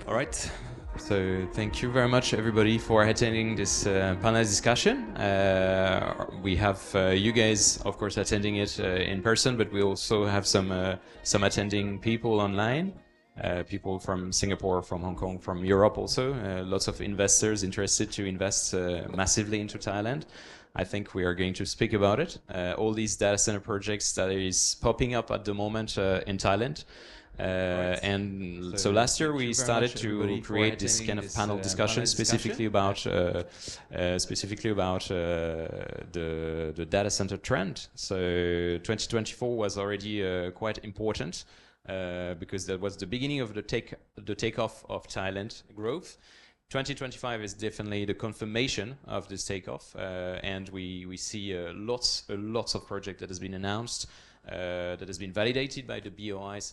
All right. So thank you very much, everybody, for attending this panel discussion. We have you guys, of course, attending it in person, but we also have some attending people online. People from Singapore, from Hong Kong, from Europe also. Lots of investors interested to invest massively into Thailand. I think we are going to speak about it. All these data center projects that is popping up at the moment in Thailand. So last year we started to create this kind of panel discussion specifically about the data center trend. So 2024 was already quite important because that was the beginning of the takeoff of Thailand growth. 2025 is definitely the confirmation of this takeoff, and we see lots of projects that has been announced. That has been validated by the BOIs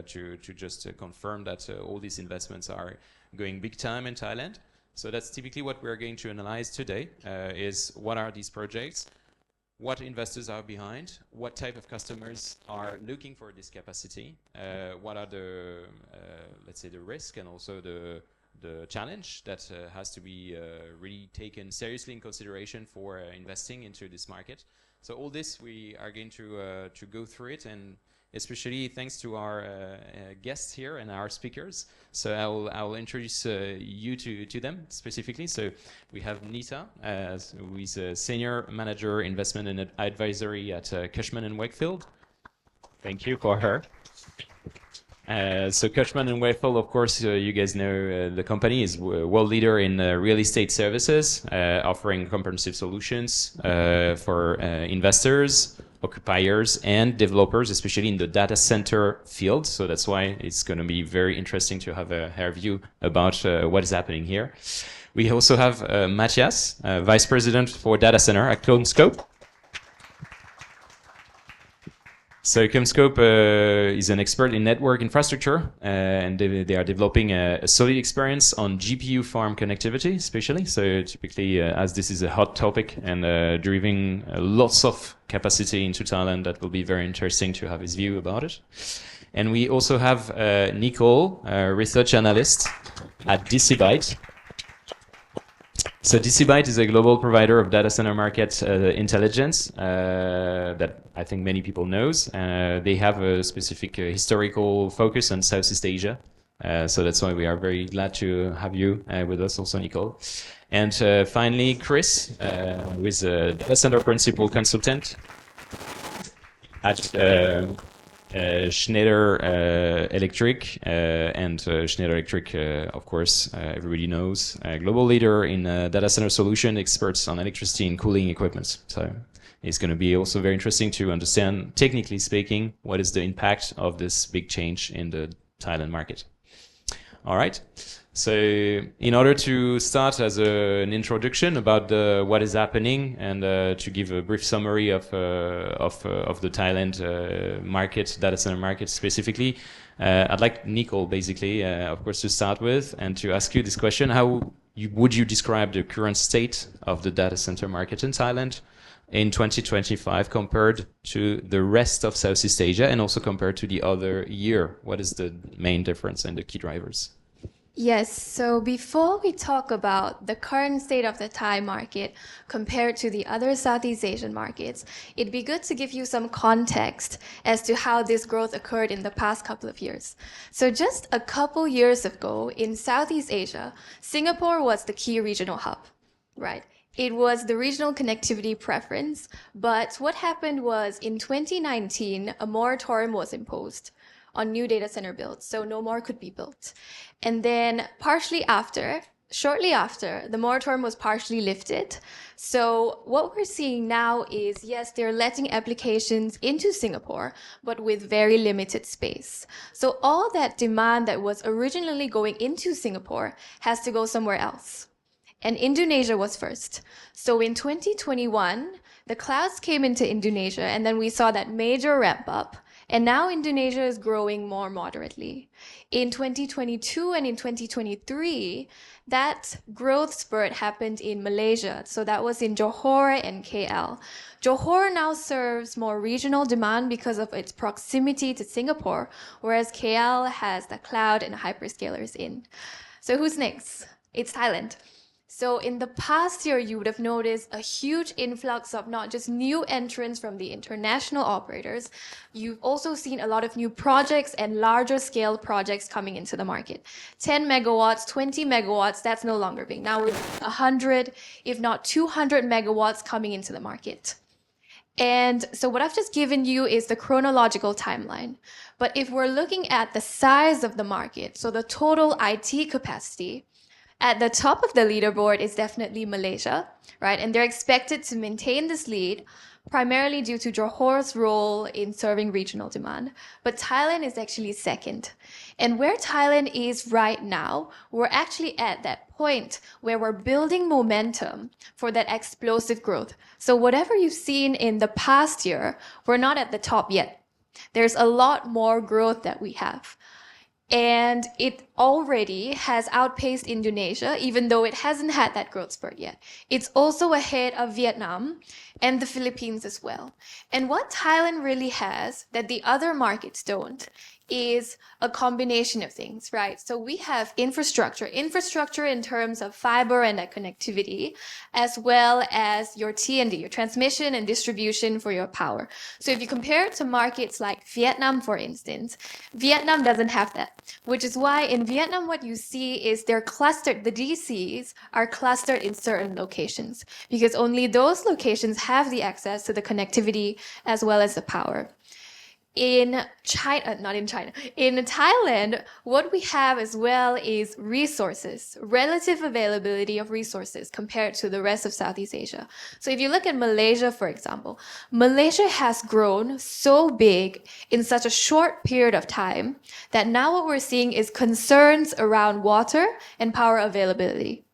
to just confirm that all these investments are going big time in Thailand. So that's typically what we're going to analyze today, is what are these projects, what investors are behind, what type of customers are looking for this capacity, what are the, let's say, the risk and also the challenge that has to be really taken seriously in consideration for investing into this market. So all this, we are going to go through it, and especially thanks to our guests here and our speakers. So I'll introduce you to them specifically. So we have Nita, who is a Senior Manager Investment and Advisory at Cushman and Wakefield. Thank you for her. So Cushman and Wakefield, of course, you guys know the company is world leader in real estate services, offering comprehensive solutions for investors, occupiers, and developers, especially in the data center field. So that's why it's going to be very interesting to have her view about what is happening here. We also have Matias, Vice President for Data Center at Commscope. So Commscope is an expert in network infrastructure, and they are developing a solid experience on GPU farm connectivity, especially. So typically, as this is a hot topic and driving lots of capacity into Thailand, that will be very interesting to have his view about it. And we also have Nicole, research analyst at Byte. So Byte is a global provider of data center market intelligence that I think many people knows. They have a specific historical focus on Southeast Asia. So that's why we are very glad to have you with us also, Nicole. And finally, Chriz, who is a data center principal consultant at Schneider Electric, and Schneider Electric, of course, everybody knows, a global leader in data center solution, experts on electricity and cooling equipment. So it's going to be also very interesting to understand, technically speaking, what is the impact of this big change in the Thailand market. All right. So in order to start as an introduction about what is happening and to give a brief summary of the Thailand market, data center market specifically, I'd like Nicole basically, of course, to start with and to ask you this question: would you describe the current state of the data center market in Thailand in 2025 compared to the rest of Southeast Asia and also compared to the other year? What is the main difference and the key drivers? Yes, so before we talk about the current state of the Thai market compared to the other Southeast Asian markets, it'd be good to give you some context as to how this growth occurred in the past couple of years. So just a couple years ago in Southeast Asia, Singapore was the key regional hub, right? It was the regional connectivity preference, but what happened was in 2019, a moratorium was imposed on new data center builds, so no more could be built. And then shortly after, the moratorium was partially lifted. So what we're seeing now is, yes, they're letting applications into Singapore, but with very limited space. So all that demand that was originally going into Singapore has to go somewhere else. And Indonesia was first. So in 2021, the clouds came into Indonesia, and then we saw that major ramp up. And now Indonesia is growing more moderately. In 2022 and in 2023, that growth spurt happened in Malaysia. So that was in Johor and KL. Johor now serves more regional demand because of its proximity to Singapore, whereas KL has the cloud and hyperscalers in. So who's next? It's Thailand. So in the past year, you would have noticed a huge influx of not just new entrants from the international operators. You've also seen a lot of new projects and larger scale projects coming into the market. 10 megawatts, 20 megawatts, that's no longer big. Now we're 100, if not 200 megawatts coming into the market. And so what I've just given you is the chronological timeline. But if we're looking at the size of the market, so the total IT capacity, at the top of the leaderboard is definitely Malaysia, right? And they're expected to maintain this lead primarily due to Johor's role in serving regional demand. But Thailand is actually second. And where Thailand is right now, we're actually at that point where we're building momentum for that explosive growth. So whatever you've seen in the past year, we're not at the top yet. There's a lot more growth that we have. And it already has outpaced Indonesia, even though it hasn't had that growth spurt yet. It's also ahead of Vietnam and the Philippines as well. And what Thailand really has that the other markets don't is a combination of things, right? So we have infrastructure in terms of fiber and connectivity, as well as your T&D, your transmission and distribution for your power. So if you compare it to markets like Vietnam, for instance, Vietnam doesn't have that, which is why in Vietnam, what you see is they're clustered, the DCs are clustered in certain locations because only those locations have the access to the connectivity as well as the power. In Thailand, what we have as well is resources, relative availability of resources compared to the rest of Southeast Asia. So if you look at Malaysia, for example, Malaysia has grown so big in such a short period of time that now what we're seeing is concerns around water and power availability.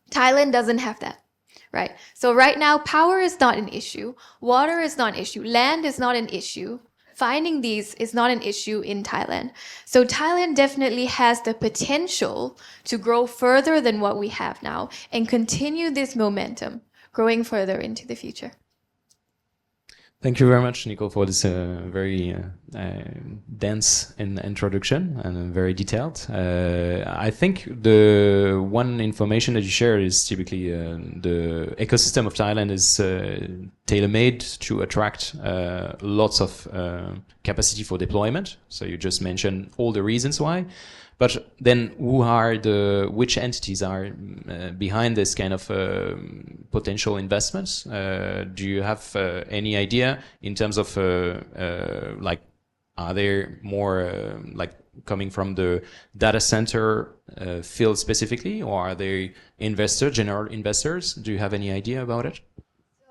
Thailand doesn't have that. Right. So right now, power is not an issue. Water is not an issue. Land is not an issue. Finding these is not an issue in Thailand. So Thailand definitely has the potential to grow further than what we have now and continue this momentum, growing further into the future. Thank you very much, Nicole, for this very dense introduction and very detailed. I think the one information that you shared is typically the ecosystem of Thailand is tailor-made to attract lots of capacity for deployment. So you just mentioned all the reasons why. But then which entities are behind this kind of potential investments? Do you have any idea in terms of are there more coming from the data center field specifically, or are they general investors? Do you have any idea about it?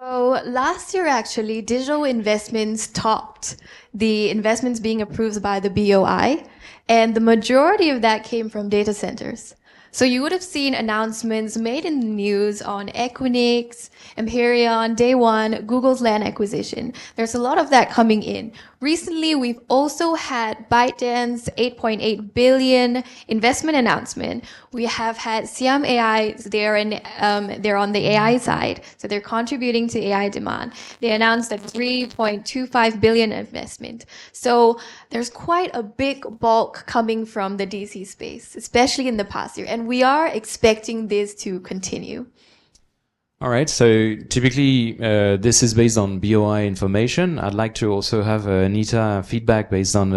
So last year, actually, digital investments topped the investments being approved by the BOI, and the majority of that came from data centers. So you would have seen announcements made in the news on Equinix, Empyrean, Day One, Google's land acquisition. There's a lot of that coming in. Recently, we've also had ByteDance 8.8 billion investment announcement. We have had Siam AI, they're on the AI side, so they're contributing to AI demand. They announced a 3.25 billion investment. So there's quite a big bulk coming from the DC space, especially in the past year, and we are expecting this to continue. All right, so typically this is based on BOI information. I'd like to also have Nita feedback based on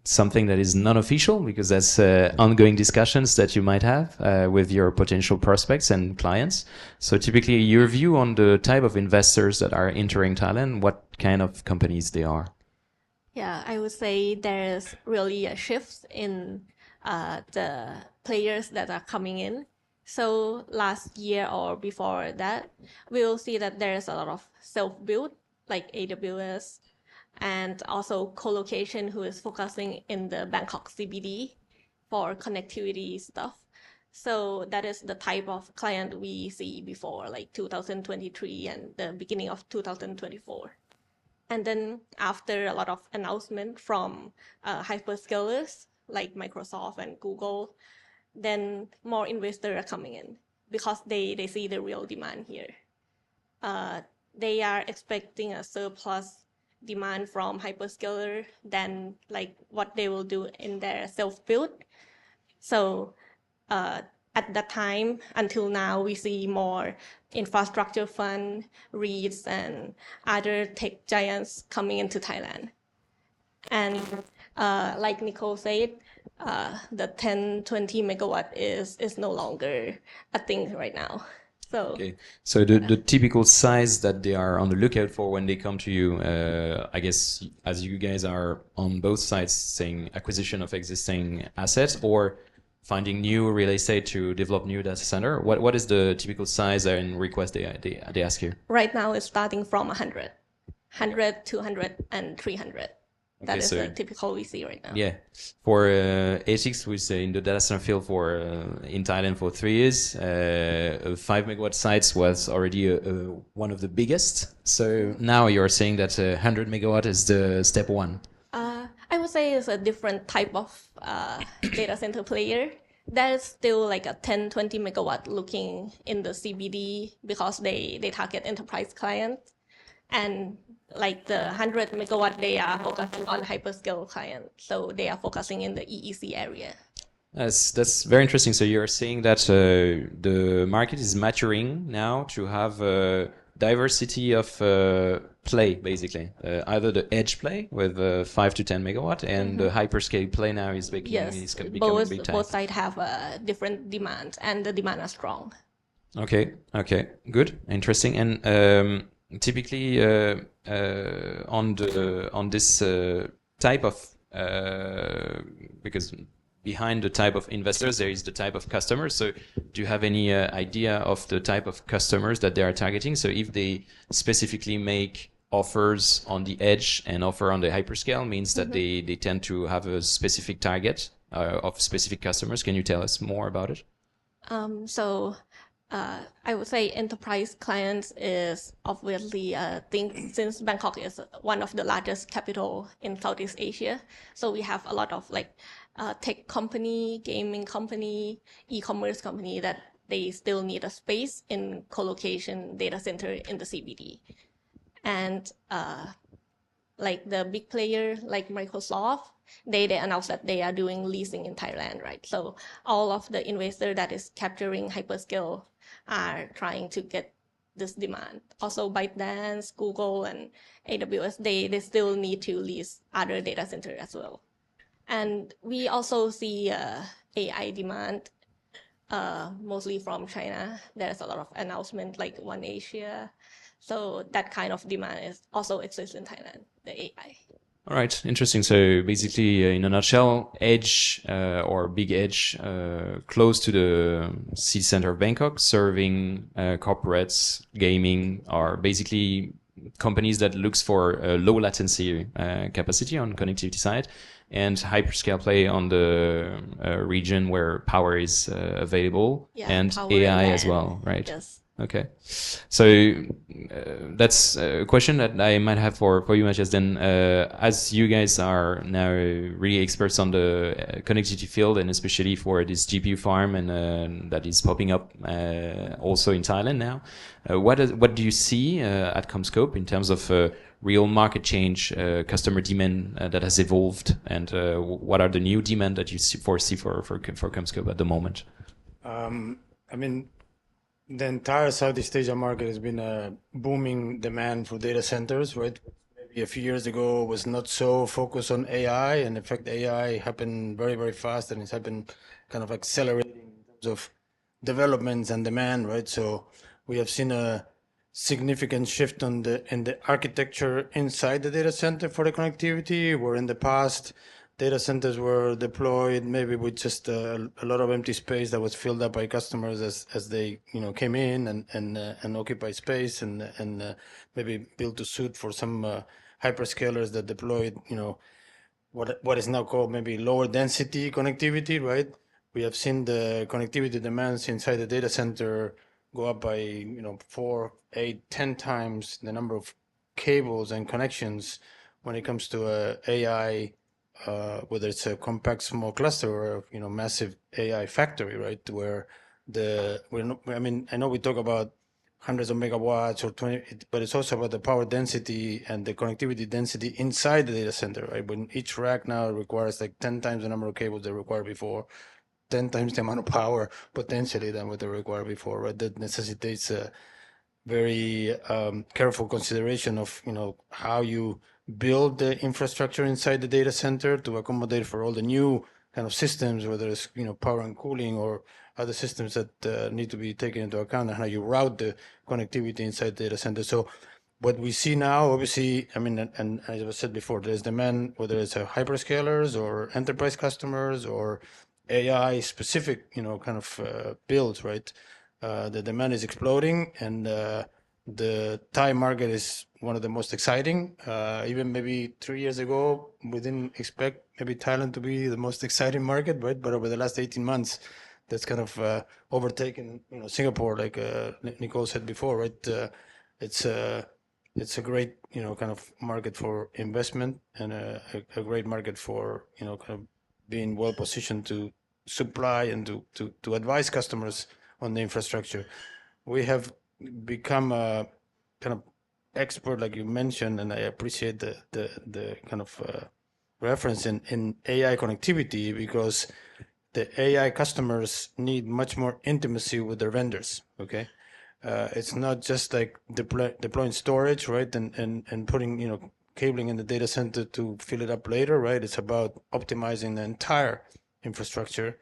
something that is non-official, because that's ongoing discussions that you might have with your potential prospects and clients. So typically your view on the type of investors that are entering Thailand, what kind of companies they are. Yeah, I would say there's really a shift in the players that are coming in. So last year or before that, we'll see that there's a lot of self-built like AWS and also co-location who is focusing in the Bangkok CBD for connectivity stuff. So that is the type of client we see before like 2023 and the beginning of 2024. And then after a lot of announcement from hyperscalers like Microsoft and Google, then more investors are coming in because they see the real demand here. They are expecting a surplus demand from hyperscaler than like what they will do in their self-build. So at that time, until now, we see more infrastructure fund, REITs, and other tech giants coming into Thailand. And like Nicole said, the 10, 20 megawatt is no longer a thing right now. So, okay. So the typical size that they are on the lookout for when they come to you, I guess, as you guys are on both sides saying acquisition of existing assets or finding new real estate to develop new data center, what is the typical size and request they ask you? Right now it's starting from 100, 200, and 300. That is the typical we see right now. Yeah, for Etix, we say in the data center field for in Thailand for 3 years, 5 megawatt sites was already one of the biggest. So now you're saying that 100 megawatt is the step one. I would say it's a different type of data center player. There's still like a 10, 20 megawatt looking in the CBD because they target enterprise clients. And like the 100 megawatt, they are focusing on hyperscale clients. So they are focusing in the EEC area. That's very interesting. So you're saying that the market is maturing now to have a diversity of play, basically. Either the edge play with 5 to 10 megawatt and the hyperscale play now is becoming big time. Both sides have different demands and the demand are strong. Okay, good, interesting. And typically on this type of because behind the type of investors there is the type of customers. So do you have any idea of the type of customers that they are targeting? So if they specifically make offers on the edge and offer on the hyperscale means that they tend to have a specific target of specific customers. Can you tell us more about it? I would say enterprise clients is obviously a thing since Bangkok is one of the largest capital in Southeast Asia. So we have a lot of like tech company, gaming company, e-commerce company that they still need a space in co-location data center in the CBD. And like the big player like Microsoft, they announced that they are doing leasing in Thailand, right? So all of the investor that is capturing hyperscale are trying to get this demand. Also Byte, Google, and AWS, they still need to lease other data center as well. And we also see AI demand, mostly from China. There's a lot of announcement like One Asia. So that kind of demand is also exists in Thailand, the AI. All right, interesting. So basically, in a nutshell, edge or big edge close to the city center of Bangkok, serving corporates, gaming, are basically companies that looks for low latency capacity on connectivity side, and hyperscale play on the region where power is available, and AI as well, right? Yes. Okay, so that's a question that I might have for you, Matias. Then, as you guys are now really experts on the connectivity field, and especially for this GPU farm, and that is popping up also in Thailand now, what do you see at Commscope in terms of real market change, customer demand that has evolved, and what are the new demand that you foresee for Commscope at the moment? I mean, the entire Southeast Asia market has been a booming demand for data centers, right? Maybe a few years ago was not so focused on AI, and in fact, AI happened very, very fast, and it's happened kind of accelerating in terms of developments and demand, right? So we have seen a significant shift in the architecture inside the data center for the connectivity, where in the past data centers were deployed maybe with just a lot of empty space that was filled up by customers as they came in and occupy space and maybe built to suit for some hyperscalers that deployed what is now called maybe lower density connectivity, right? We have seen the connectivity demands inside the data center go up by 4, 8, 10 times the number of cables and connections when it comes to AI, whether it's a compact small cluster or massive AI factory, right? Where I know we talk about hundreds of megawatts or 20, but it's also about the power density and the connectivity density inside the data center, right? When each rack now requires like 10 times the number of cables they required before, 10 times the amount of power potentially than what they required before, right? That necessitates a very careful consideration of how you build the infrastructure inside the data center to accommodate for all the new kind of systems, whether it's power and cooling or other systems that need to be taken into account, and how you route the connectivity inside the data center. So what we see now, obviously, I mean, and as I said before, there's demand, whether it's hyperscalers or enterprise customers or AI specific, kind of builds, right? The demand is exploding, and the Thai market is one of the most exciting. Even maybe 3 years ago, we didn't expect maybe Thailand to be the most exciting market, right? But over the last 18 months, that's kind of overtaken, Singapore, like Nicole said before, right? It's a great, kind of market for investment, and a great market for, kind of being well positioned to supply and to advise customers on the infrastructure. We have become a kind of expert, like you mentioned, and I appreciate the kind of reference in AI connectivity, because the AI customers need much more intimacy with their vendors. Okay, it's not just like deploying storage, right, and putting cabling in the data center to fill it up later, right? It's about optimizing the entire infrastructure.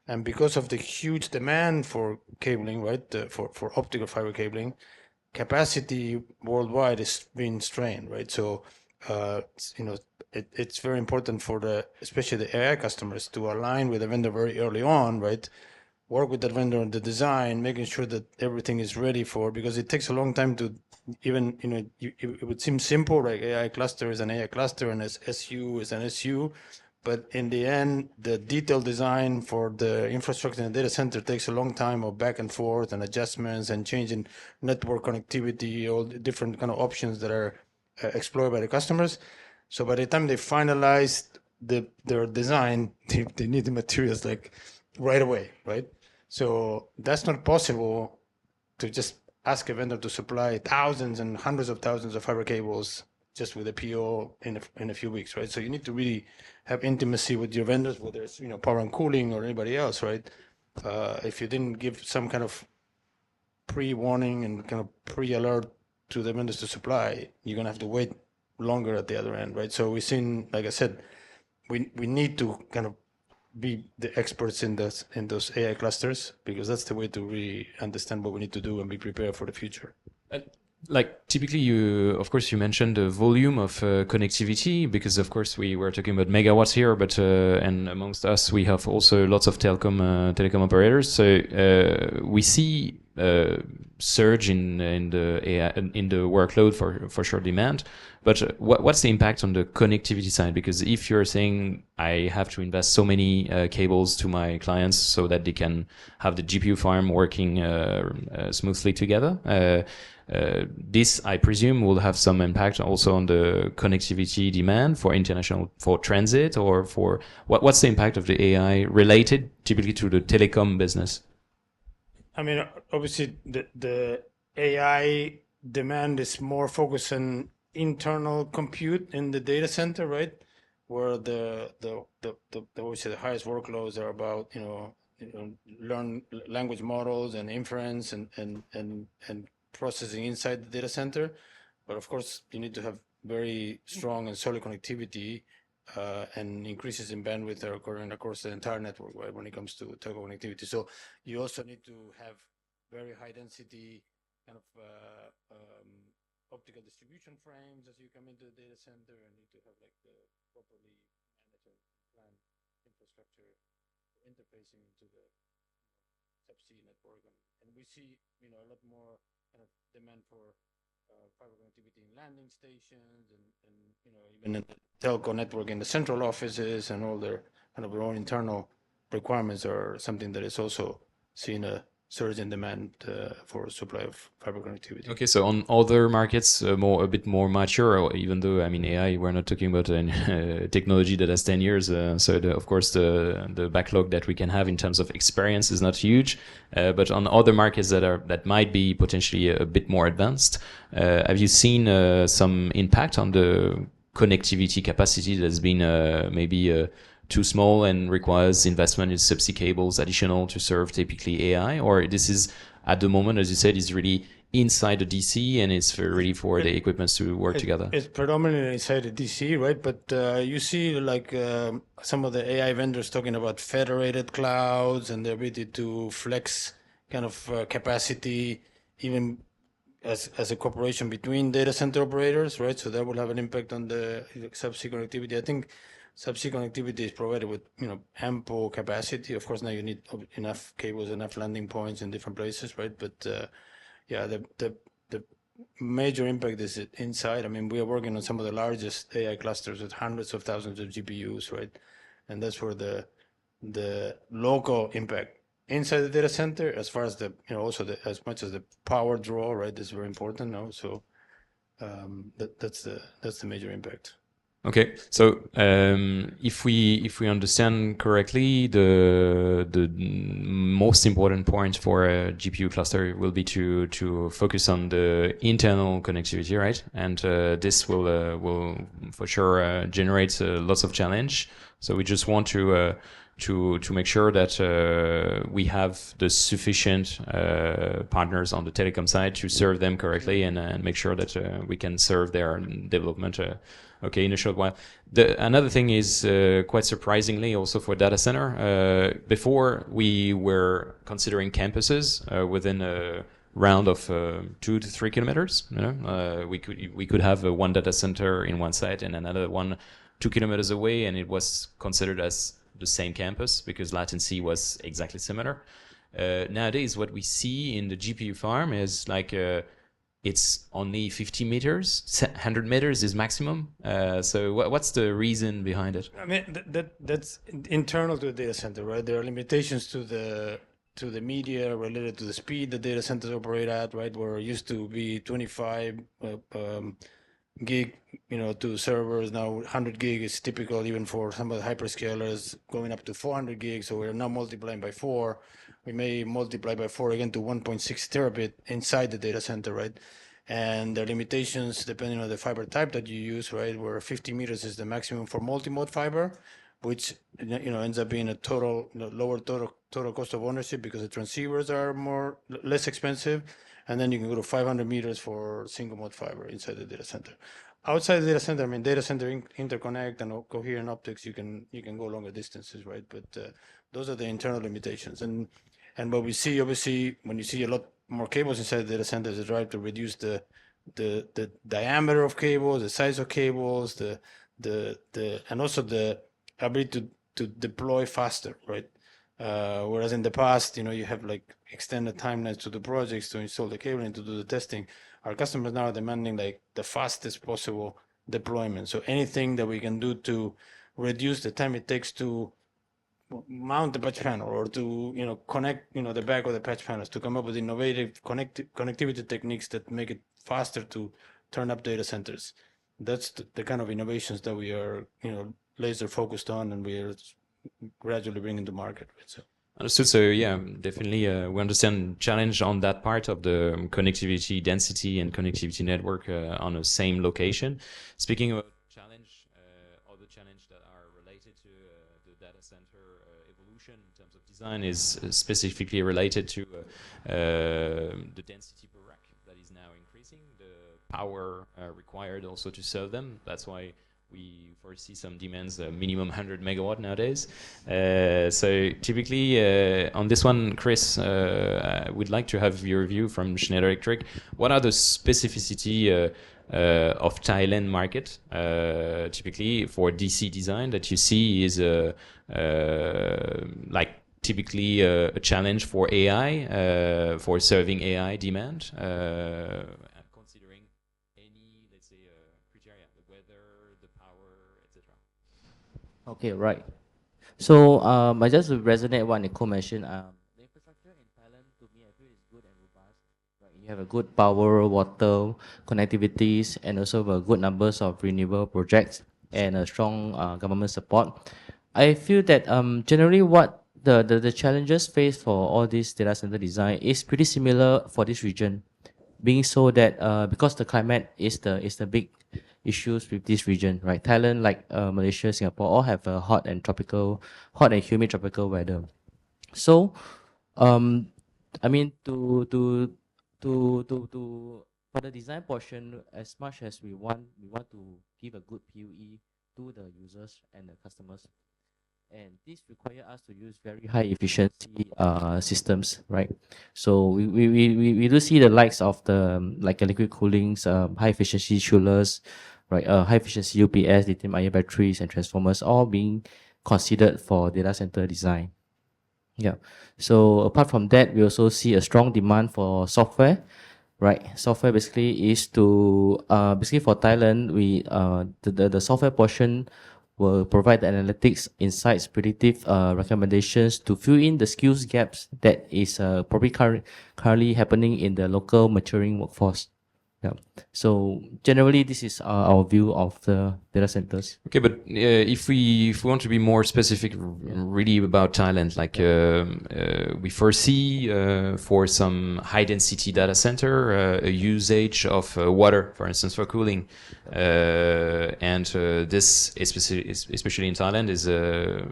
And because of the huge demand for cabling, right, for optical fiber cabling, capacity worldwide is being strained, right? So, it's very important for especially the AI customers, to align with the vendor very early on, right? Work with that vendor on the design, making sure that everything is ready because it takes a long time to even, it would seem simple, like AI cluster is an AI cluster and SU is an SU. But in the end, the detailed design for the infrastructure in the data center takes a long time of back and forth and adjustments and changing network connectivity, all the different kind of options that are explored by the customers. So by the time they finalize their design, they need the materials like right away, right? So that's not possible to just ask a vendor to supply thousands and hundreds of thousands of fiber cables just with a PO in a few weeks, right? So you need to really have intimacy with your vendors, whether it's power and cooling or anybody else, right? If you didn't give some kind of pre-warning and kind of pre-alert to the vendors to supply, you're gonna have to wait longer at the other end, right? So we've seen, like I said, we need to kind of be the experts in those AI clusters, because that's the way to really understand what we need to do and be prepared for the future. Like typically, of course, you mentioned the volume of connectivity, because of course we were talking about megawatts here, but and amongst us we have also lots of telecom operators. So we see surge in the AI, in the workload for sure demand. But what's the impact on the connectivity side? Because if you're saying I have to invest so many cables to my clients so that they can have the GPU farm working smoothly together. This, I presume, will have some impact also on the connectivity demand for transit, or for what's the impact of the AI related typically to the telecom business? I mean, obviously, the AI demand is more focused on internal compute in the data center, right? Where obviously the highest workloads are about learn language models and inference and processing inside the data center. But of course, you need to have very strong and solid connectivity, and increases in bandwidth are occurring across the entire network, right, when it comes to telco connectivity. So you also need to have very high density kind of optical distribution frames as you come into the data center, and need to have like the properly managed and planned infrastructure interfacing into the subsea network. And we see a lot more kind of demand for fiber connectivity in landing stations, and even in the telco network in the central offices, and all their kind of own internal requirements are something that is also seeing a surge in demand for supply of fiber connectivity. Okay, so on other markets, a bit more mature, or even though, I mean, AI, we're not talking about technology that has 10 years. So, of course, the backlog that we can have in terms of experience is not huge. But on other markets that might be potentially a bit more advanced, have you seen some impact on the connectivity capacity that's been maybe too small and requires investment in subsea cables additional to serve typically AI? Or this is, at the moment, as you said, is really inside the DC and it's really for the equipments to work together? It's predominantly inside the DC, right? But you see like some of the AI vendors talking about federated clouds and the ability to flex kind of capacity even as a cooperation between data center operators, right? So that will have an impact on the subsea connectivity. I think subsea connectivity is provided with ample capacity. Of course, now you need enough cables, enough landing points in different places, right? But yeah, the major impact is inside. I mean, we are working on some of the largest AI clusters with hundreds of thousands of GPUs, right? And that's where the local impact inside the data center, as far as the also as much as the power draw, right, is very important now. So that's the major impact. Okay, so if we understand correctly, the most important point for a GPU cluster will be to focus on the internal connectivity, right? And this will for sure generate lots of challenge. So we just want to make sure that we have the sufficient partners on the telecom side to serve them correctly and make sure that we can serve their development okay, in a short while. Another thing is quite surprisingly also for data center. Before we were considering campuses within a round of 2 to 3 kilometers. We could have one data center in one site and another one 2 kilometers away, and it was considered as the same campus because latency was exactly similar. Nowadays, what we see in the GPU farm is like it's only 50 meters, 100 meters is maximum. So what's the reason behind it? I mean, that's internal to the data center, right? There are limitations to the media related to the speed the data centers operate at, right? Where it used to be 25 gig, to servers. Now 100 gig is typical even for some of the hyperscalers, going up to 400 gigs. So we're now multiplying by 4. We may multiply by 4 again to 1.6 terabit inside the data center, right? And the limitations depending on the fiber type that you use, right? Where 50 meters is the maximum for multi-mode fiber, which ends up being a lower total cost of ownership because the transceivers are less expensive, and then you can go to 500 meters for single mode fiber inside the data center. Outside the data center, I mean, data center interconnect and coherent optics, you can go longer distances, right? But those are the internal limitations. And what we see, obviously, when you see a lot more cables inside the data center, is a drive to reduce the diameter of cables, the size of cables, and also the ability to deploy faster, right? Whereas in the past, you have like extended timelines to the projects to install the cable and to do the testing. Our customers now are demanding like the fastest possible deployment. So anything that we can do to reduce the time it takes to mount the patch panel or to connect the back of the patch panels, to come up with innovative connectivity techniques that make it faster to turn up data centers. That's the kind of innovations that we are laser focused on, and we are gradually bringing to market. So. Understood. So yeah, definitely we understand challenge on that part of the connectivity density and connectivity network on the same location. Speaking of challenge, other challenge that are related to the data center evolution in terms of design is specifically related to the density per rack that is now increasing, the power required also to serve them. That's why we foresee some demands, minimum 100 megawatt nowadays. So typically on this one, Chriz, I would like to have your view from Schneider Electric. What are the specificity of Thailand market, typically for DC design that you see is like typically a challenge for AI, for serving AI demand? Okay, right. So I just resonate what Nicole mentioned. The infrastructure in Thailand, to me, I have a good power, water, connectivities, and also a good numbers of renewable projects and a strong government support. I feel that generally what the challenges faced for all this data center design is pretty similar for this region, being so that because the climate is the big issues with this region, right? Thailand, like Malaysia, Singapore, all have a hot and humid tropical weather. So, I mean, for the design portion, as much as we want to give a good PUE to the users and the customers, and this requires us to use very high efficiency systems, right? So we do see the likes of the like liquid coolings, high efficiency chillers, right? High efficiency UPS, lithium ion batteries, and transformers all being considered for data center design. Yeah. So apart from that, we also see a strong demand for software, right? Software basically is to basically for Thailand, we the software portion will provide the analytics, insights, predictive recommendations to fill in the skills gaps that is probably currently happening in the local maturing workforce. Yeah. So generally, this is our view of the data centers. Okay, but if we want to be more specific, really about Thailand, like we foresee for some high density data center a usage of water, for instance, for cooling, and this especially in Thailand is a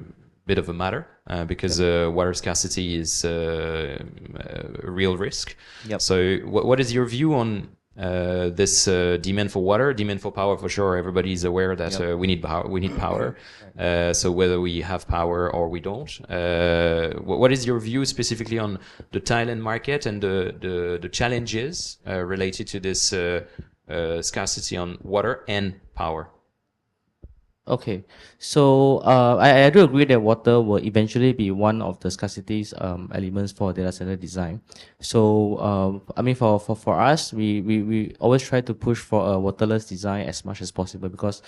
bit of a matter because water scarcity is a real risk. Yep. So what is your view on this demand for water, demand for power? For sure, everybody is aware that we need power. So whether we have power or we don't, what is your view specifically on the Thailand market and the challenges related to this scarcity on water and power? Okay, so I do agree that water will eventually be one of the scarcities elements for data center design. So I mean for us, we always try to push for a waterless design as much as possible because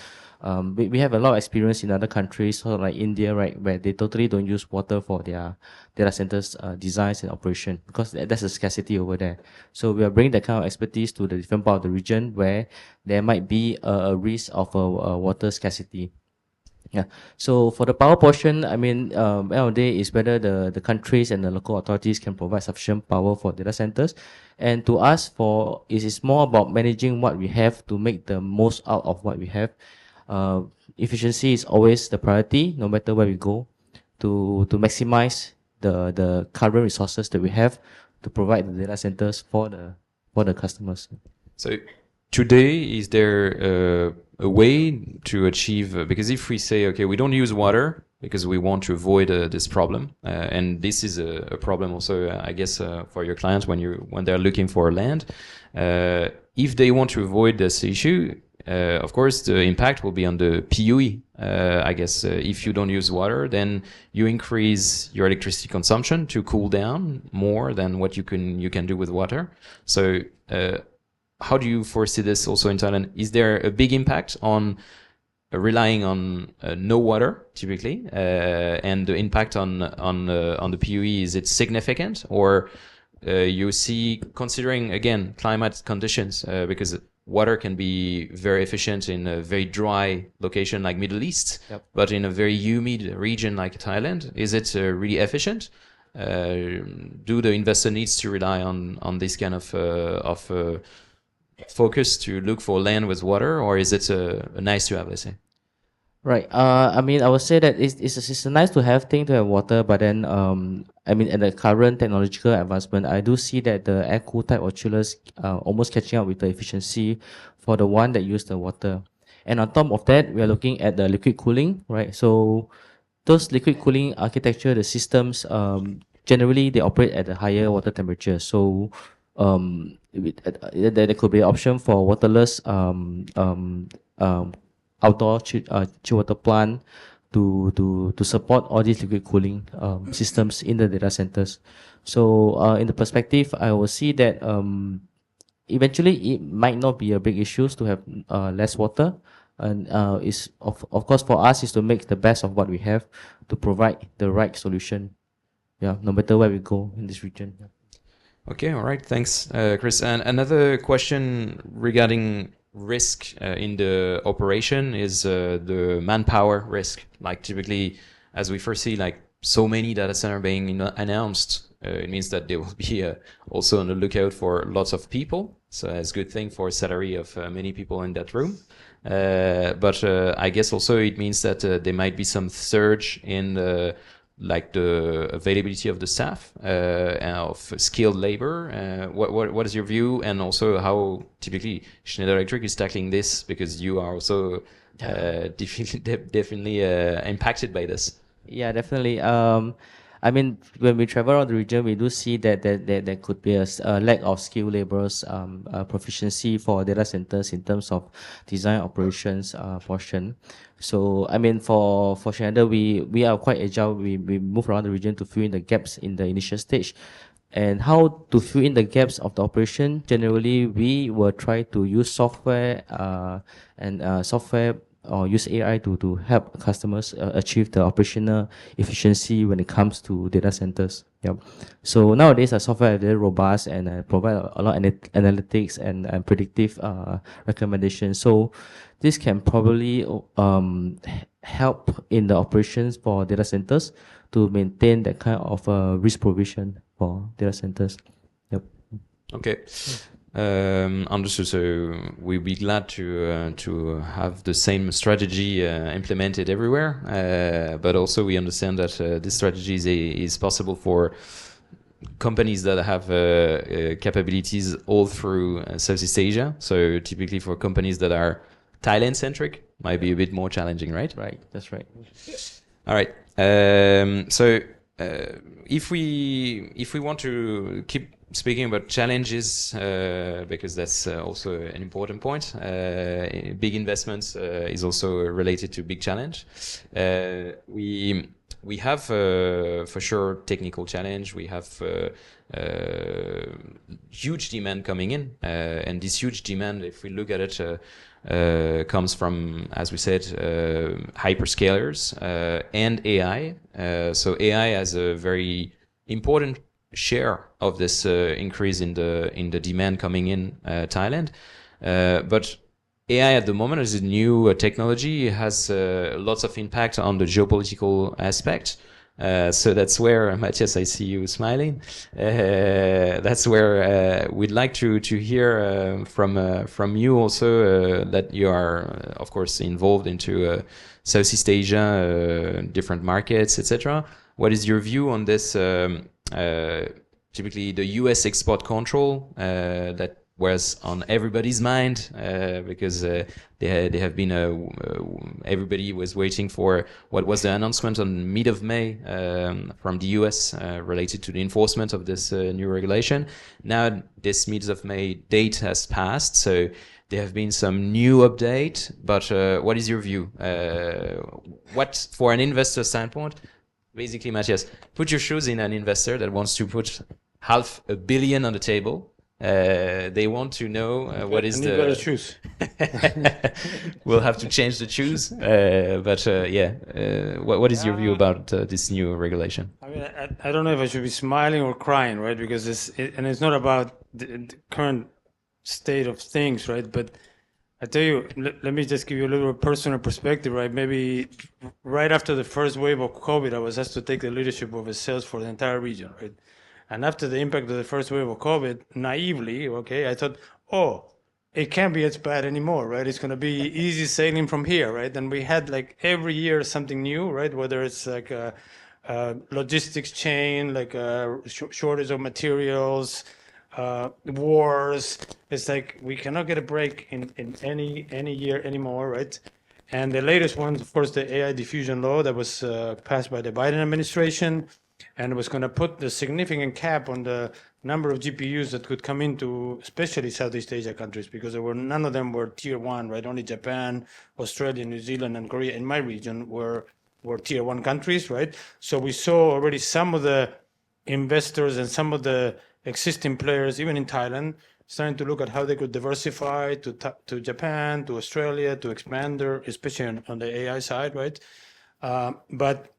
we have a lot of experience in other countries, so like India, right, where they totally don't use water for their data centers designs and operation because that's a scarcity over there. So we are bringing that kind of expertise to the different part of the region where there might be a risk of a water scarcity. Yeah. So for the power portion, I mean, end of the day is whether the countries and the local authorities can provide sufficient power for data centers. And to us, it is more about managing what we have to make the most out of what we have. Efficiency is always the priority, no matter where we go, to maximize the current resources that we have to provide the data centers for the customers. So today, is there a way to achieve, because if we say, okay, we don't use water because we want to avoid this problem, and this is a problem also, I guess, for your clients when they're looking for land, if they want to avoid this issue, of course, the impact will be on the PUE. I guess if you don't use water, then you increase your electricity consumption to cool down more than what you can do with water. So how do you foresee this also in Thailand? Is there a big impact on relying on no water typically, and the impact on the PUE, is it significant, or you see, considering again climate conditions, because water can be very efficient in a very dry location like Middle East, but in a very humid region like Thailand, is it really efficient? Do the investor needs to rely on this kind of focus to look for land with water, or is it a nice to have, let's say? Right. I mean, I would say that it's a nice to have thing to have water, but then I mean, at the current technological advancement, I do see that the air cool type of chillers almost catching up with the efficiency for the one that use the water. And on top of that, we are looking at the liquid cooling, right? So those liquid cooling architecture, the systems, generally they operate at a higher water temperature. So there could be an option for waterless outdoor chill water plant to support all these liquid cooling systems in the data centers. So in the perspective, I will see that eventually it might not be a big issue to have less water, and is of course for us is to make the best of what we have to provide the right solution. Yeah, no matter where we go in this region. Yeah. Okay, all right, thanks, Chris. And another question regarding risk in the operation is the manpower risk. Like typically, as we foresee, like so many data center being announced, it means that they will be also on the lookout for lots of people. So it's a good thing for salary of many people in that room. But I guess also it means that there might be some surge in the availability of the staff and of skilled labor. What is your view, and also how typically Schneider Electric is tackling this, because you are also definitely impacted by this? Yeah, definitely. I mean, when we travel around the region, we do see that there could be a lack of skilled laborers, proficiency for data centers in terms of design operations portion. So, I mean, for Schneider, we are quite agile. We move around the region to fill in the gaps in the initial stage. And how to fill in the gaps of the operation? Generally, we will try to use software or use AI to help customers achieve the operational efficiency when it comes to data centers. Yep. So nowadays, our software is very robust and provide a lot of analytics and predictive recommendations. So this can probably help in the operations for data centers to maintain that kind of risk provision for data centers. Yep. Okay. Understood. So we'll be glad to have the same strategy implemented everywhere. But also we understand that this strategy is possible for companies that have capabilities all through Southeast Asia. So typically for companies that are Thailand centric, might be a bit more challenging, right? Right. That's right. All right. So if we want to keep speaking about challenges, because that's also an important point, big investments is also related to big challenge. We have for sure technical challenge. We have huge demand coming in, and this huge demand, if we look at it, comes from, as we said, hyperscalers and AI. So AI has a very important share of this increase in the demand coming in Thailand. But AI at the moment is a new technology, has lots of impact on the geopolitical aspect. So that's where, Matias, I see you smiling. That's where we'd like to hear from you also that you are, of course, involved into Southeast Asia, different markets, etc. What is your view on this? Typically, the U.S. export control that was on everybody's mind because they have been everybody was waiting for what was the announcement on mid of May from the US related to the enforcement of this new regulation. Now this mid of May date has passed, so there have been some new update. But what is your view? What, for an investor standpoint, basically, Matias, put your shoes in an investor that wants to put $500 million on the table. They want to know what is the. Better shoes. We'll have to change the shoes, but what is your view about this new regulation? I mean, I don't know if I should be smiling or crying, right? Because it's not about the current state of things, right? But I tell you, let me just give you a little personal perspective, right? Maybe right after the first wave of COVID, I was asked to take the leadership of a sales for the entire region, right? And after the impact of the first wave of COVID, naively, okay, I thought, oh, it can't be as bad anymore, right? It's going to be easy sailing from here, right? And we had like every year something new, right? Whether it's like a logistics chain, like a shortage of materials, wars. It's like we cannot get a break in any year anymore, right? And the latest one, of course, the AI diffusion law that was passed by the Biden administration, and it was going to put the significant cap on the number of GPUs that could come into, especially Southeast Asia countries, because none of them were tier one, right? Only Japan, Australia, New Zealand, and Korea in my region were tier one countries, right? So we saw already some of the investors and some of the existing players, even in Thailand, starting to look at how they could diversify to Japan, to Australia, to expand their, especially on the AI side, right? But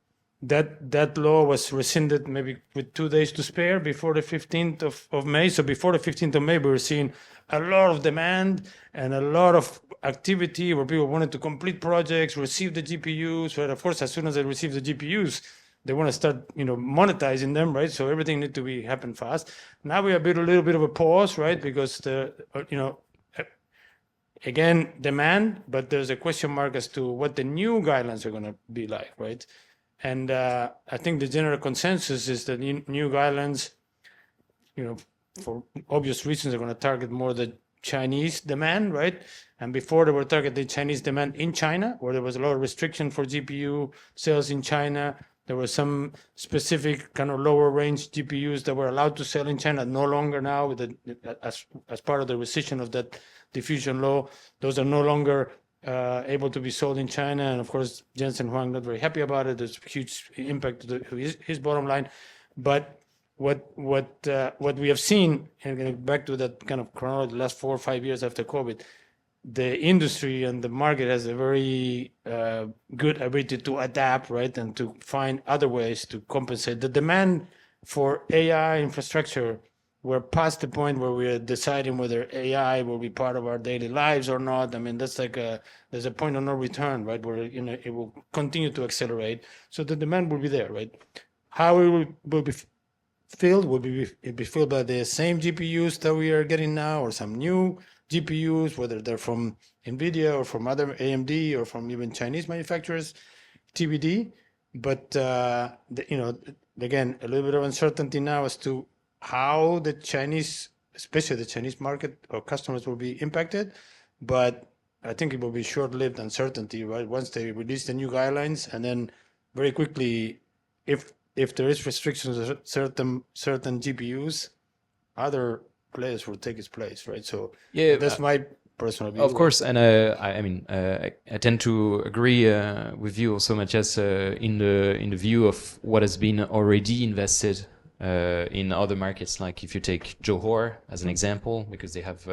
that law was rescinded maybe with 2 days to spare before the 15th of May. So before the 15th of May, we were seeing a lot of demand and a lot of activity where people wanted to complete projects, receive the GPUs. But of course, as soon as they receive the GPUs, they want to start, monetizing them, right? So everything need to happen fast. Now we have a little bit of a pause, right? Because again, demand, but there's a question mark as to what the new guidelines are going to be like, right? And I think the general consensus is that new guidelines, for obvious reasons, are going to target more the Chinese demand, right? And before they were targeting Chinese demand in China, where there was a lot of restriction for GPU sales in China. There were some specific kind of lower range GPUs that were allowed to sell in China, no longer now, as part of the rescission of that diffusion law. Those are no longer able to be sold in China. And of course, Jensen Huang not very happy about it. There's a huge impact to his bottom line. But what we have seen, and getting back to that kind of chronology, the last 4 or 5 years after COVID, the industry and the market has a very good ability to adapt, right, and to find other ways to compensate. The demand for AI infrastructure, we're past the point where we're deciding whether AI will be part of our daily lives or not. I mean, that's like there's a point of no return, right, where it will continue to accelerate. So the demand will be there, right? How it will be filled will be filled by the same GPUs that we are getting now, or some new GPUs, whether they're from NVIDIA or from other AMD or from even Chinese manufacturers, TBD. But again, a little bit of uncertainty now as to how the Chinese, especially the Chinese market or customers, will be impacted. But I think it will be short-lived uncertainty, right? Once they release the new guidelines, and then very quickly, if there is restrictions on certain GPUs, other players will take its place, right? So yeah, that's my personal view. Of course, and I tend to agree with you also, Matias, in the view of what has been already invested in other markets. Like if you take Johor as an example, because they have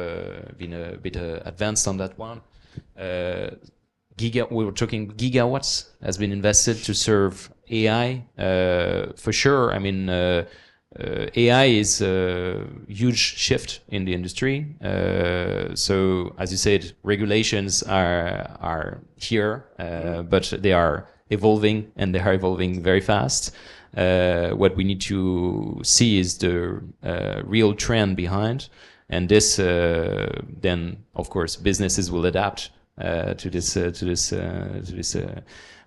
been a bit advanced on that one. We were talking gigawatts has been invested to serve AI. For sure, I mean, AI is a huge shift in the industry. So, as you said, regulations are here, but they are evolving, and they are evolving very fast. What we need to see is the real trend behind, and this then, of course, businesses will adapt to this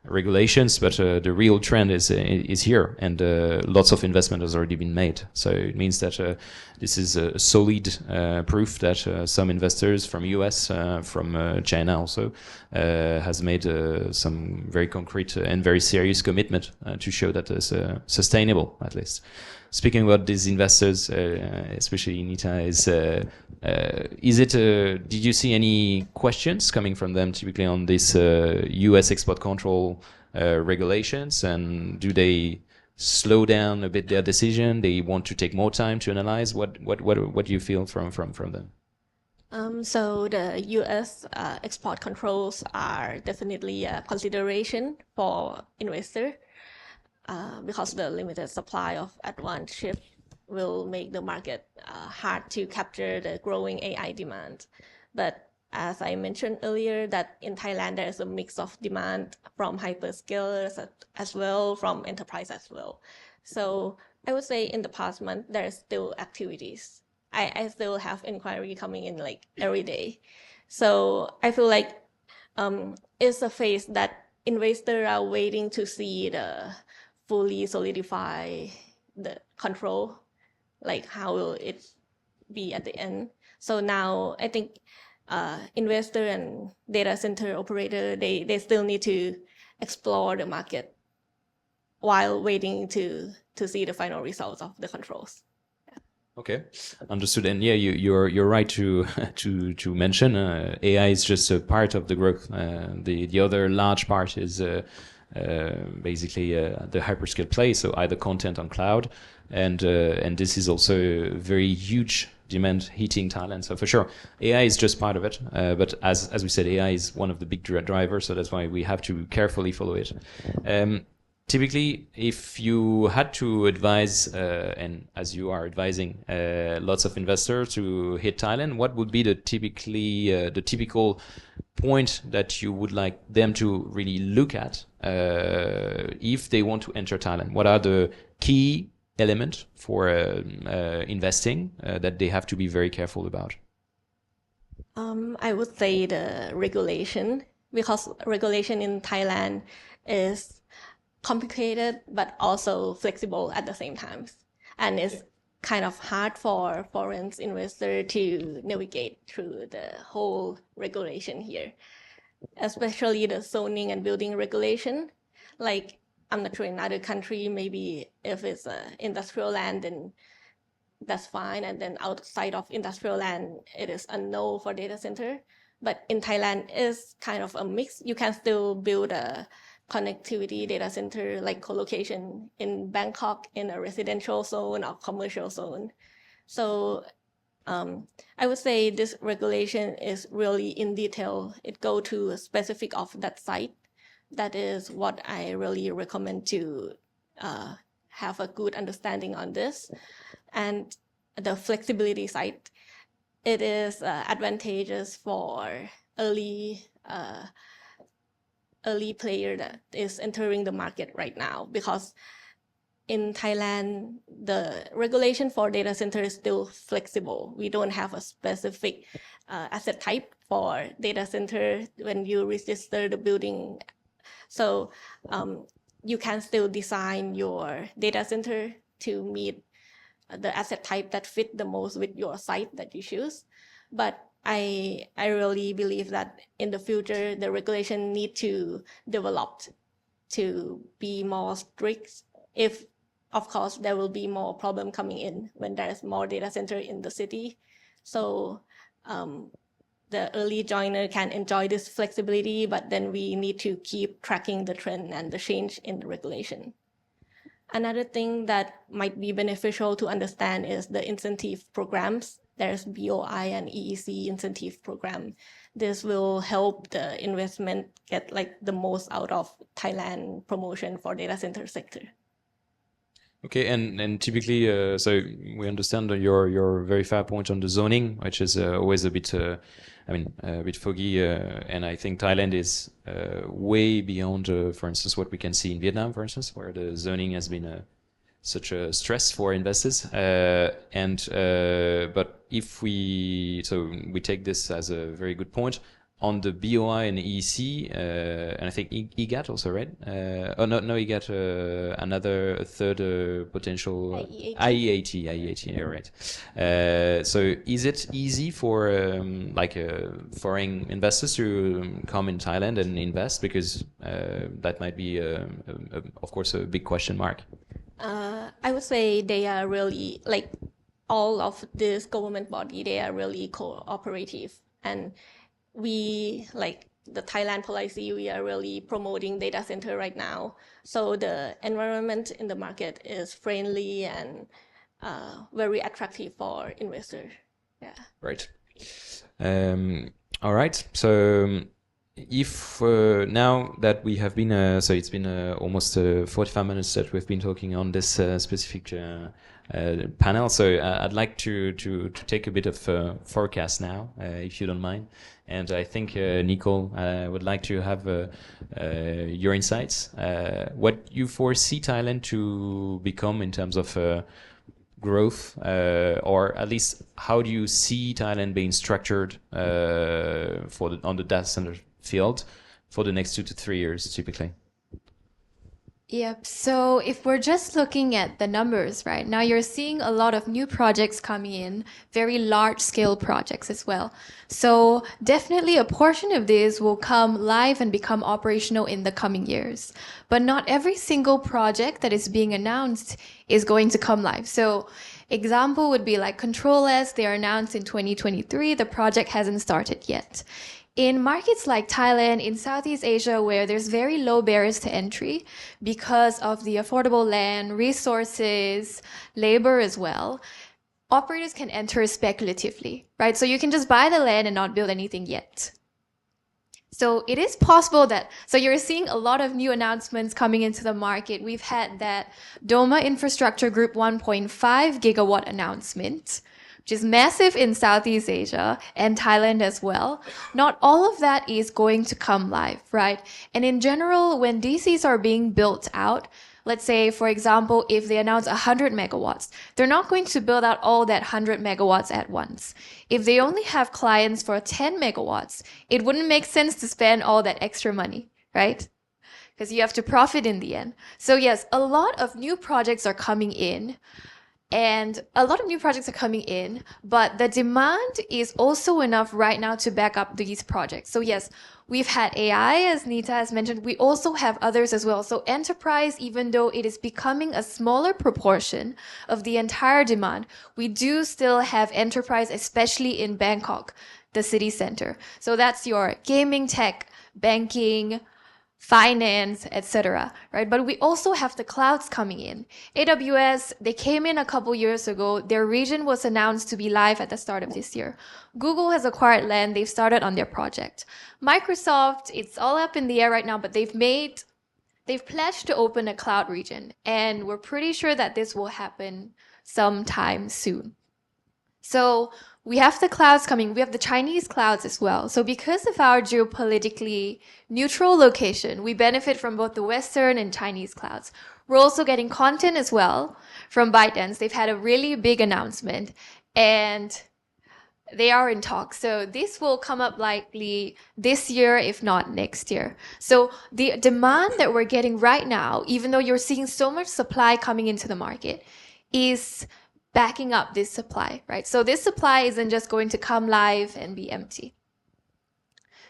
regulations, but the real trend is here, and lots of investment has already been made. So it means that this is a solid proof that some investors from US, from China also, has made some very concrete and very serious commitment to show that it's sustainable, at least. Speaking about these investors, especially Nita, did you see any questions coming from them typically on this US export control regulations, and do they slow down a bit their decision? They want to take more time to analyze. What do you feel from them? So the U.S. export controls are definitely a consideration for investor. Because the limited supply of advanced chips will make the market hard to capture the growing AI demand. But as I mentioned earlier, that in Thailand there's a mix of demand from hyperscalers as well, from enterprise as well. So I would say in the past month there's still activities. I still have inquiry coming in like every day. So I feel like it's a phase that investors are waiting to see the fully solidify the control, like how will it be at the end. So now I think investor and data center operator, they still need to explore the market while waiting to see the final results of the controls. Okay, understood. And yeah, you're right to mention AI is just a part of the growth. The other large part is basically the hyperscale play, so either content on cloud, and this is also a very huge demand hitting Thailand. So for sure, AI is just part of it. But as we said, AI is one of the big drivers, so that's why we have to carefully follow it. typically, if you had to advise, and as you are advising lots of investors to hit Thailand, what would be the typical point that you would like them to really look at if they want to enter Thailand? What are the key elements for investing that they have to be very careful about? I would say the regulation, because regulation in Thailand is complicated but also flexible at the same time, and it's kind of hard for foreign investors to navigate through the whole regulation here, especially the zoning and building regulation. Like, I'm not sure in other country, maybe if it's industrial land, then that's fine, and then outside of industrial land, it is a no for data center. But in Thailand, it's kind of a mix. You can still build a connectivity data center like co-location in Bangkok in a residential zone or commercial zone. So I would say this regulation is really in detail. It go to a specific of that site. That is what I really recommend to have a good understanding on this. And the flexibility side, it is advantageous for early player that is entering the market right now, because in Thailand, the regulation for data center is still flexible. We don't have a specific asset type for data center when you register the building. So you can still design your data center to meet the asset type that fit the most with your site that you choose. But I really believe that in the future, the regulation need to develop to be more strict. If, of course, there will be more problem coming in when there's more data center in the city. So the early joiner can enjoy this flexibility, but then we need to keep tracking the trend and the change in the regulation. Another thing that might be beneficial to understand is the incentive programs. There's BOI and EEC incentive program. This will help the investment get like the most out of Thailand promotion for data center sector. Okay, and typically, so we understand your very fair point on the zoning, which is always a bit, a bit foggy, and I think Thailand is way beyond, for instance, what we can see in Vietnam, for instance, where the zoning has been such a stress for investors. But if we take this as a very good point on the BOI and EEC, and I think EGAT also, right? EGAT, another third potential IEAT, yeah, right. So is it easy for foreign investors to come in Thailand and invest? Because that might be, of course, a big question mark. I would say they are really, like, all of this government body, they are really cooperative. And we, like the Thailand policy, we are really promoting data center right now. So the environment in the market is friendly and very attractive for investors. Yeah. Right. All right. So if now that we have been, so it's been almost 45 minutes that we've been talking on this specific panel. So I'd like to take a bit of forecast now, if you don't mind. And I think Nicole would like to have your insights. What you foresee Thailand to become in terms of growth, or at least how do you see Thailand being structured on the data center field for the next 2 to 3 years, typically? Yep. So if we're just looking at the numbers right now, you're seeing a lot of new projects coming in, very large scale projects as well. So definitely a portion of this will come live and become operational in the coming years. But not every single project that is being announced is going to come live. So example would be like Control S, they are announced in 2023. The project hasn't started yet. In markets like Thailand, in Southeast Asia, where there's very low barriers to entry because of the affordable land, resources, labor as well, operators can enter speculatively, right? So you can just buy the land and not build anything yet. So it is possible that, so you're seeing a lot of new announcements coming into the market. We've had that Doma Infrastructure Group 1.5 gigawatt announcement, which is massive in Southeast Asia and Thailand as well. Not all of that is going to come live, right? And in general, when DCs are being built out, let's say, for example, if they announce 100 megawatts, they're not going to build out all that 100 megawatts at once. If they only have clients for 10 megawatts, it wouldn't make sense to spend all that extra money, right? Because you have to profit in the end. So yes, a lot of new projects are coming in. But the demand is also enough right now to back up these projects. So yes, we've had AI, as Nita has mentioned. We also have others as well. So enterprise, even though it is becoming a smaller proportion of the entire demand, we do still have enterprise, especially in Bangkok, the city center. So that's your gaming, tech, banking, finance, etc., right? But we also have the clouds coming in. AWS, they came in a couple years ago. Their region was announced to be live at the start of this year. Google has acquired land. They've started on their project. Microsoft, it's all up in the air right now, but they've pledged to open a cloud region, and we're pretty sure that this will happen sometime soon. So we have the clouds coming. We have the Chinese clouds as well. So because of our geopolitically neutral location, we benefit from both the Western and Chinese clouds. We're also getting content as well from Byte. They've had a really big announcement, and they are in talks. So this will come up likely this year, if not next year. So the demand that we're getting right now, even though you're seeing so much supply coming into the market, is backing up this supply, right? So this supply isn't just going to come live and be empty.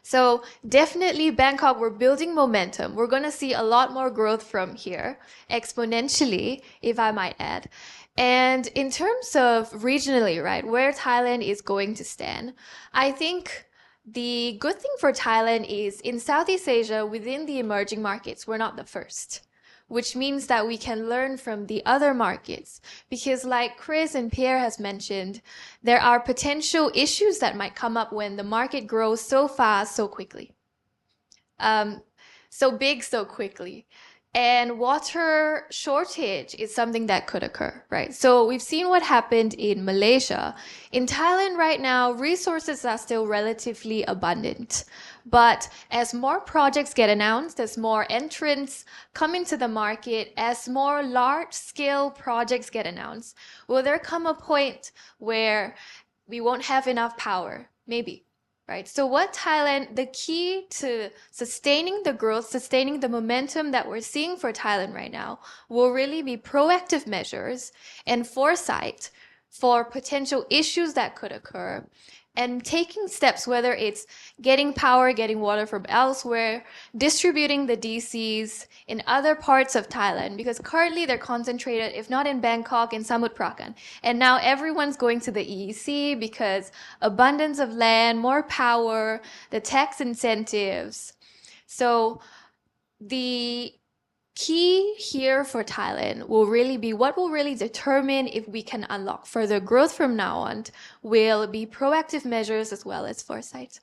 So definitely Bangkok, we're building momentum. We're going to see a lot more growth from here, exponentially, if I might add. And in terms of regionally, right, where Thailand is going to stand, I think the good thing for Thailand is in Southeast Asia, within the emerging markets, we're not the first, which means that we can learn from the other markets. Because like Chris and Pierre has mentioned, there are potential issues that might come up when the market grows so fast, so quickly. So big, so quickly. And water shortage is something that could occur, right? So we've seen what happened in Malaysia. In Thailand right now, resources are still relatively abundant. But as more projects get announced, as more entrants come into the market, as more large-scale projects get announced, will there come a point where we won't have enough power? Maybe. Right. So the key to sustaining the growth, sustaining the momentum that we're seeing for Thailand right now will really be proactive measures and foresight for potential issues that could occur, and taking steps, whether it's getting power, getting water from elsewhere, distributing the DCs in other parts of Thailand, because currently they're concentrated, if not in Bangkok, in Samut Prakan. And now everyone's going to the EEC because abundance of land, more power, the tax incentives. So the key here for Thailand will really be what will really determine if we can unlock further growth from now on will be proactive measures as well as foresight.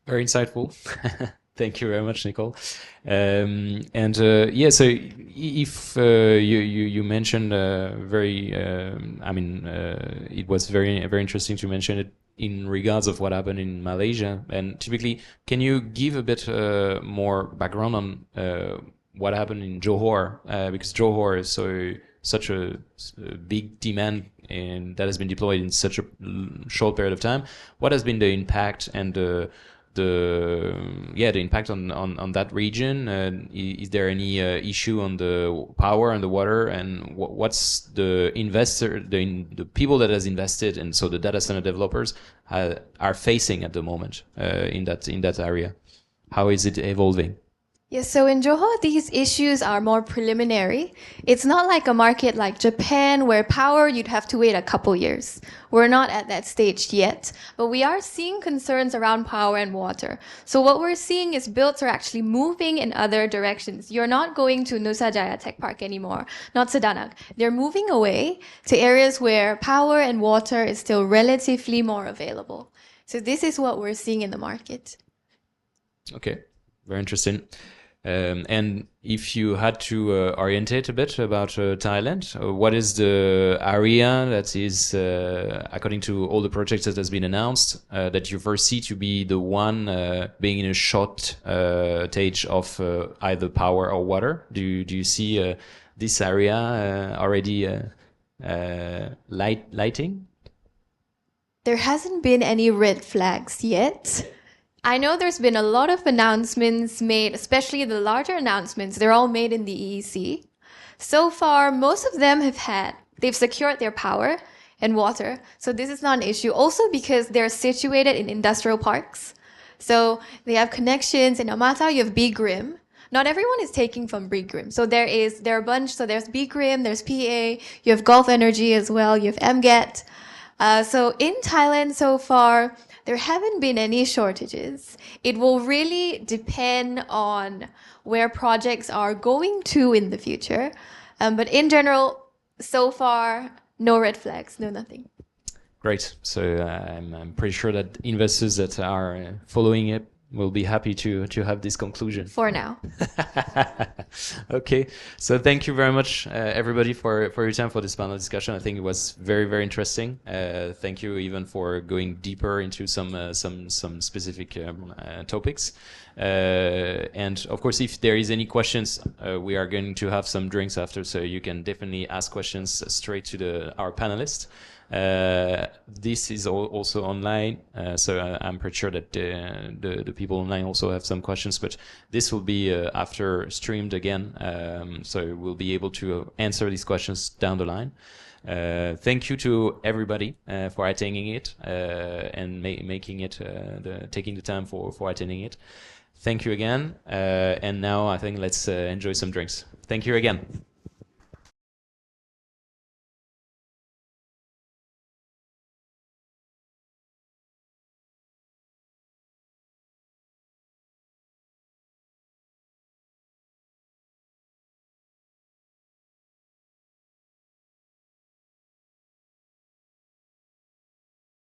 Very insightful. Thank you very much, Nicole. Yeah, so if you mentioned it was very interesting to mention it in regards of what happened in Malaysia. And typically, can you give a bit more background on what happened in Johor? Because Johor is such a big demand and that has been deployed in such a short period of time. What has been the impact and the impact on that region? Is there any issue on the power and the water? And what's the the people that has invested, and so the data center developers are facing at the moment in that area? How is it evolving? Yes, so in Johor, these issues are more preliminary. It's not like a market like Japan where power, you'd have to wait a couple years. We're not at that stage yet, but we are seeing concerns around power and water. So what we're seeing is builds are actually moving in other directions. You're not going to Nusa Jaya Tech Park anymore, not Sedanak. They're moving away to areas where power and water is still relatively more available. So this is what we're seeing in the market. Okay, very interesting. And if you had to orientate a bit about Thailand, what is the area that is, according to all the projects that has been announced, that you foresee to be the one being in a short stage of either power or water? Do you see this area already lighting? There hasn't been any red flags yet. I know there's been a lot of announcements made, especially the larger announcements. They're all made in the EEC. So far, most of them they've secured their power and water. So this is not an issue. Also because they're situated in industrial parks. So they have connections. In Amata, you have BGRIM. Not everyone is taking from BGRIM. So there are a bunch. So there's BGRIM, there's PA, you have Gulf Energy as well, you have MGET. So in Thailand so far, there haven't been any shortages. It will really depend on where projects are going to in the future. But in general, so far, no red flags, no nothing. Great. So I'm pretty sure that investors that are following it will be happy to have this conclusion. For now. Okay. So thank you very much, everybody, for your time for this panel discussion. I think it was very, very interesting. Thank you even for going deeper into some specific topics. And of course, if there is any questions, we are going to have some drinks after, so you can definitely ask questions straight to our panelists. This is also online, so I'm pretty sure that the people online also have some questions, but this will be after streamed again, so we'll be able to answer these questions down the line. Thank you to everybody for attending it and making it, taking the time for attending it. Thank you again, and now I think let's enjoy some drinks. Thank you again.